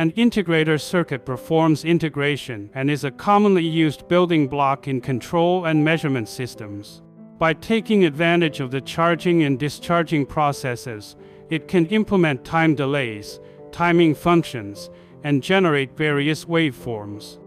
An integrator circuit performs integration and is a commonly used building block in control and measurement systems. By taking advantage of the charging and discharging processes, it can implement time delays, timing functions, and generate various waveforms.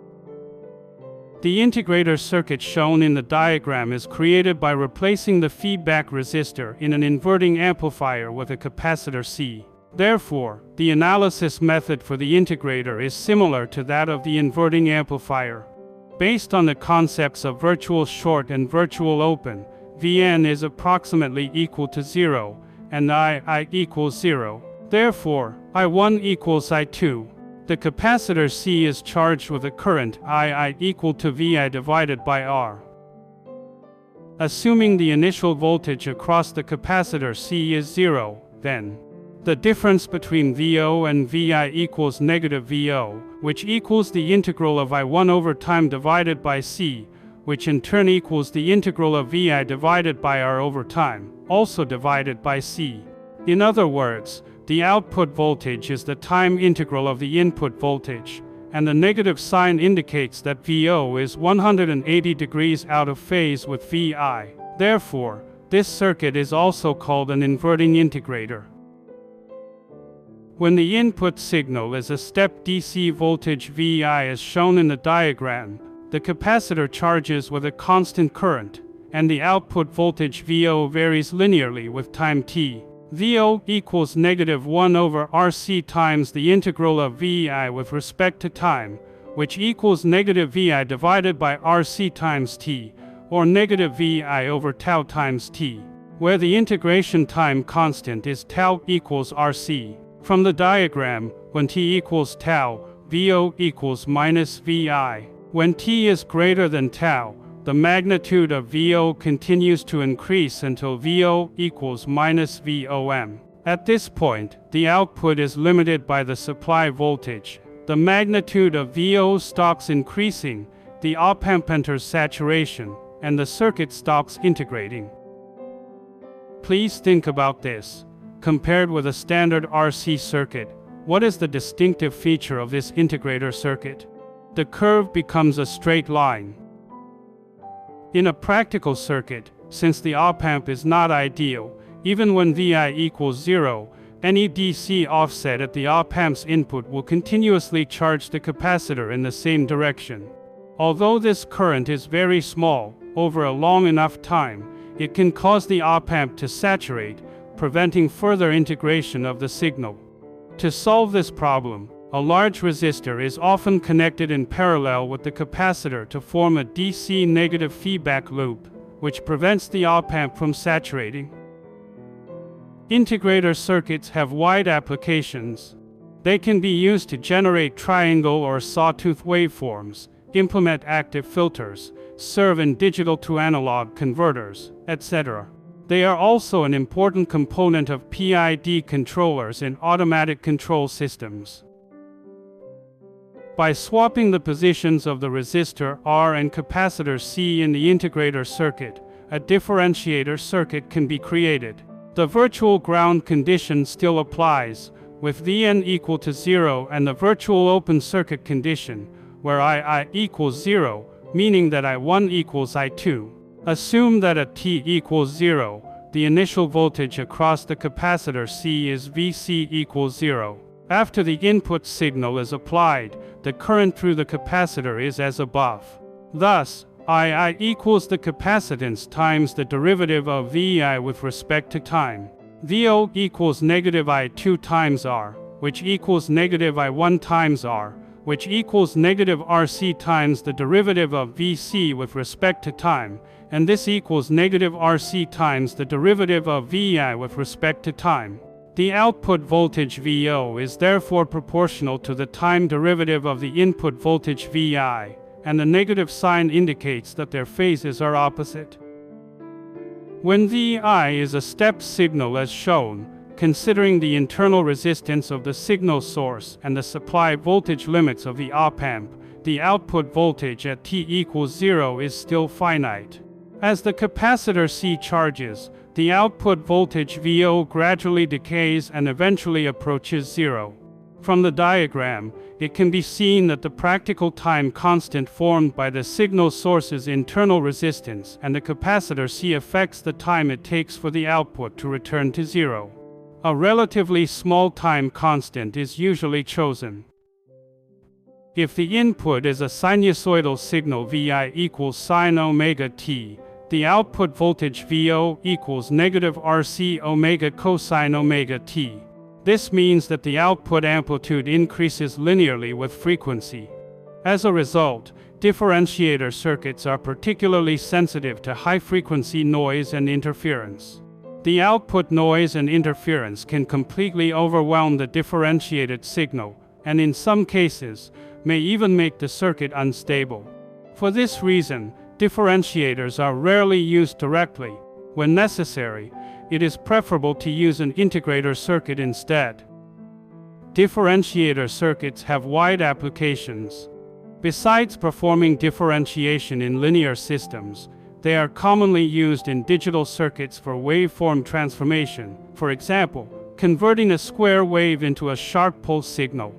The integrator circuit shown in the diagram is created by replacing the feedback resistor in an inverting amplifier with a capacitor C. Therefore, the analysis method for the integrator is similar to that of the inverting amplifier. Based on the concepts of virtual short and virtual open, Vn is approximately equal to 0, and I equals 0. Therefore, I1 equals I2. The capacitor C is charged with a current I equal to Vi divided by R. Assuming the initial voltage across the capacitor C is 0, then the difference between VO and Vi equals negative VO, which equals the integral of I1 over time divided by C, which in turn equals the integral of Vi divided by R over time, also divided by C. In other words, the output voltage is the time integral of the input voltage, and the negative sign indicates that VO is 180 degrees out of phase with Vi. Therefore, this circuit is also called an inverting integrator. When the input signal is a step DC voltage Vi as shown in the diagram, the capacitor charges with a constant current, and the output voltage VO varies linearly with time t. VO equals negative 1 over RC times the integral of Vi with respect to time, which equals negative Vi divided by RC times t, or negative Vi over tau times t, where the integration time constant is tau equals RC. From the diagram, when t equals tau, VO equals minus Vi. When t is greater than tau, the magnitude of VO continues to increase until VO equals minus Vom. At this point, the output is limited by the supply voltage. The magnitude of VO stops increasing, the op-amp enters saturation, and the circuit stops integrating. Please think about this. Compared with a standard RC circuit, what is the distinctive feature of this integrator circuit? The curve becomes a straight line. In a practical circuit, since the op-amp is not ideal, even when Vi equals 0, any DC offset at the op-amp's input will continuously charge the capacitor in the same direction. Although this current is very small, over a long enough time, it can cause the op-amp to saturate, preventing further integration of the signal. To solve this problem, a large resistor is often connected in parallel with the capacitor to form a DC negative feedback loop, which prevents the op-amp from saturating. Integrator circuits have wide applications. They can be used to generate triangle or sawtooth waveforms, implement active filters, serve in digital-to-analog converters, etc. They are also an important component of PID controllers in automatic control systems. By swapping the positions of the resistor R and capacitor C in the integrator circuit, a differentiator circuit can be created. The virtual ground condition still applies, with Vn equal to 0 and the virtual open circuit condition, where I equals 0, meaning that I1 equals I2. Assume that at t equals 0, the initial voltage across the capacitor C is Vc equals 0. After the input signal is applied, the current through the capacitor is as above. Thus, I equals the capacitance times the derivative of Vi with respect to time. Vo equals negative I2 times R, which equals negative I1 times R, which equals negative RC times the derivative of Vc with respect to time, and this equals negative RC times the derivative of Vi with respect to time. The output voltage Vo is therefore proportional to the time derivative of the input voltage Vi, and the negative sign indicates that their phases are opposite. When Vi is a step signal as shown, considering the internal resistance of the signal source and the supply voltage limits of the op-amp, the output voltage at t equals 0 is still finite. As the capacitor C charges, the output voltage Vo gradually decays and eventually approaches 0. From the diagram, it can be seen that the practical time constant formed by the signal source's internal resistance and the capacitor C affects the time it takes for the output to return to zero. A relatively small time constant is usually chosen. If the input is a sinusoidal signal Vi equals sin omega t, the output voltage Vo equals negative RC omega cosine omega t. This means that the output amplitude increases linearly with frequency. As a result, differentiator circuits are particularly sensitive to high-frequency noise and interference. The output noise and interference can completely overwhelm the differentiated signal, and in some cases, may even make the circuit unstable. For this reason, differentiators are rarely used directly. When necessary, it is preferable to use an integrator circuit instead. Differentiator circuits have wide applications. Besides performing differentiation in linear systems, they are commonly used in digital circuits for waveform transformation, for example, converting a square wave into a sharp pulse signal.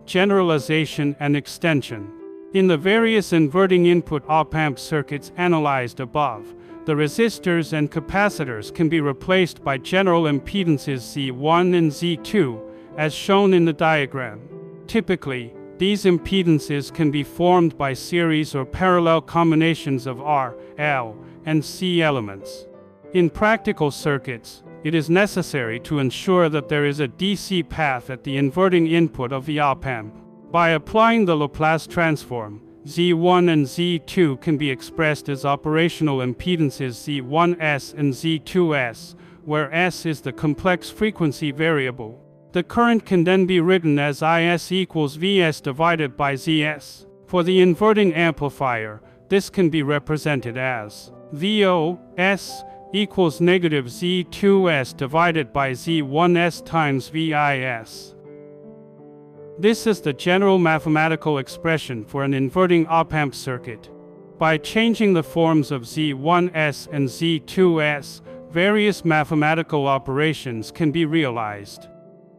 Generalization and extension. In the various inverting input op-amp circuits analyzed above, the resistors and capacitors can be replaced by general impedances Z1 and Z2, as shown in the diagram. Typically, these impedances can be formed by series or parallel combinations of R, L, and C elements. In practical circuits, it is necessary to ensure that there is a DC path at the inverting input of the op-amp. By applying the Laplace transform, Z1 and Z2 can be expressed as operational impedances Z1s and Z2s, where S is the complex frequency variable. The current can then be written as Is equals Vs divided by Zs. For the inverting amplifier, this can be represented as Vos equals negative Z2s divided by Z1s times Vis. This is the general mathematical expression for an inverting op-amp circuit. By changing the forms of Z1s and Z2s, various mathematical operations can be realized.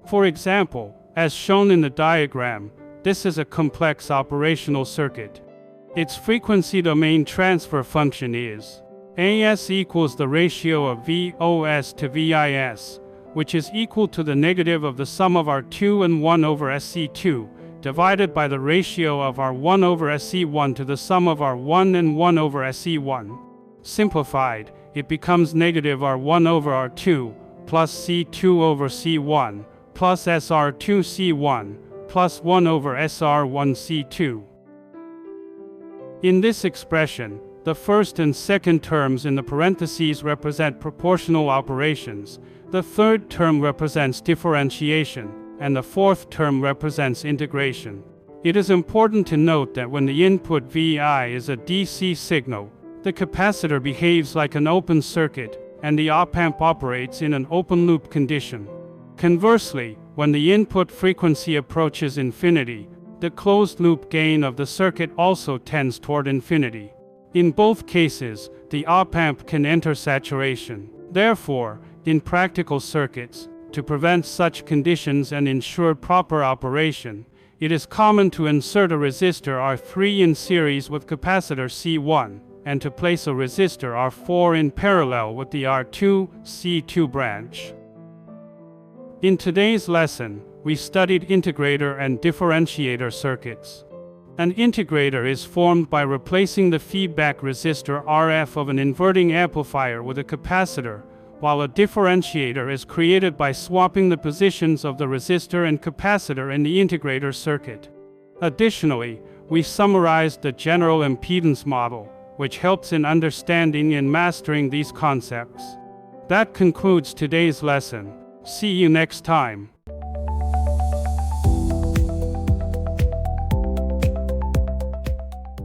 For example, as shown in the diagram, this is a complex operational circuit. Its frequency domain transfer function is As equals the ratio of Vos to Vis, which is equal to the negative of the sum of R2 and 1 over SC2, divided by the ratio of R1 over SC1 to the sum of R1 and 1 over SC1. Simplified, it becomes negative R1 over R2, plus C2 over C1, plus SR2C1, plus 1 over SR1C2. In this expression, the first and second terms in the parentheses represent proportional operations, the third term represents differentiation, and the fourth term represents integration. It is important to note that when the input Vi is a DC signal, the capacitor behaves like an open circuit, and the op-amp operates in an open-loop condition. Conversely, when the input frequency approaches infinity, the closed-loop gain of the circuit also tends toward infinity. In both cases, the op-amp can enter saturation. Therefore, in practical circuits, to prevent such conditions and ensure proper operation, it is common to insert a resistor R3 in series with capacitor C1, and to place a resistor R4 in parallel with the R2, C2 branch. In today's lesson, we studied integrator and differentiator circuits. An integrator is formed by replacing the feedback resistor RF of an inverting amplifier with a capacitor, while a differentiator is created by swapping the positions of the resistor and capacitor in the integrator circuit. Additionally, we summarized the general impedance model, which helps in understanding and mastering these concepts. That concludes today's lesson. See you next time.